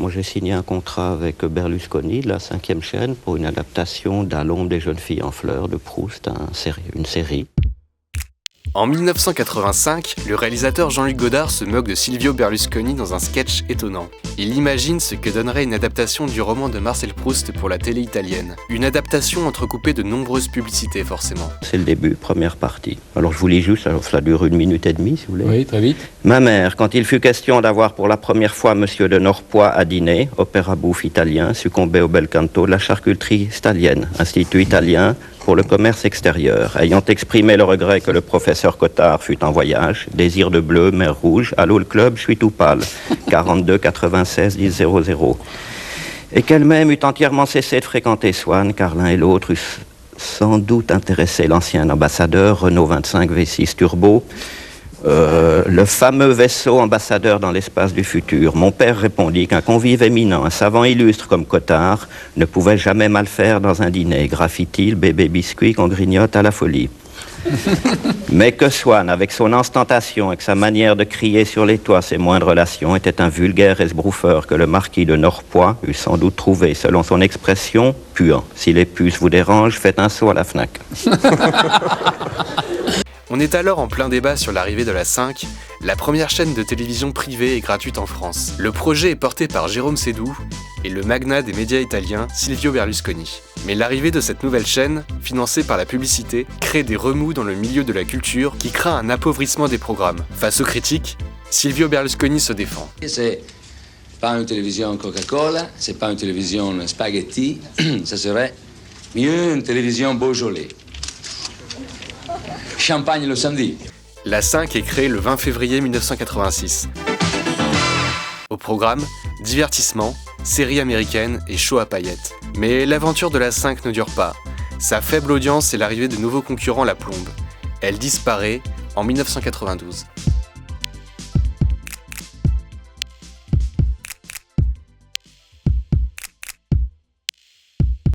moi j'ai signé un contrat avec Berlusconi, de la 5e chaîne, pour une adaptation d'À l'ombre des jeunes filles en fleurs de Proust, une série. En 1985, le réalisateur Jean-Luc Godard se moque de Silvio Berlusconi dans un sketch étonnant. Il imagine ce que donnerait une adaptation du roman de Marcel Proust pour la télé italienne. Une adaptation entrecoupée de nombreuses publicités, forcément. C'est le début, première partie. Alors je vous lis juste, alors ça dure 1 minute et demie, si vous voulez. Oui, très vite. Ma mère, quand il fut question d'avoir pour la première fois Monsieur de Norpois à dîner, opéra bouffe italien, succombé au bel canto, de la charcuterie stalienne, institut italien pour le commerce extérieur, ayant exprimé le regret que le professeur Cottard fût en voyage, désir de bleu, mer rouge, allô le club, je suis tout pâle, 42 96 10 00. Et qu'elle-même eût entièrement cessé de fréquenter Swann, car l'un et l'autre eussent sans doute intéressé l'ancien ambassadeur Renault 25 V6 Turbo, le fameux vaisseau ambassadeur dans l'espace du futur. Mon père répondit qu'un convive éminent, un savant illustre comme Cottard, ne pouvait jamais mal faire dans un dîner. Graffiti, le bébé biscuit qu'on grignote à la folie. Mais que Swann, avec son ostentation et sa manière de crier sur les toits ses moindres relations, était un vulgaire esbrouffeur que le marquis de Norpois eût sans doute trouvé, selon son expression, puant. Si les puces vous dérangent, faites un saut à la Fnac. On est alors en plein débat sur l'arrivée de la 5, la première chaîne de télévision privée et gratuite en France. Le projet est porté par Jérôme Sédou et le magnat des médias italiens Silvio Berlusconi. Mais l'arrivée de cette nouvelle chaîne, financée par la publicité, crée des remous dans le milieu de la culture qui craint un appauvrissement des programmes. Face aux critiques, Silvio Berlusconi se défend. C'est pas une télévision Coca-Cola, c'est pas une télévision spaghetti, ça serait mieux une télévision Beaujolais. Champagne le samedi. La 5 est créée le 20 février 1986. Au programme, divertissement, séries américaines et shows à paillettes. Mais l'aventure de la 5 ne dure pas. Sa faible audience et l'arrivée de nouveaux concurrents la plombent. Elle disparaît en 1992.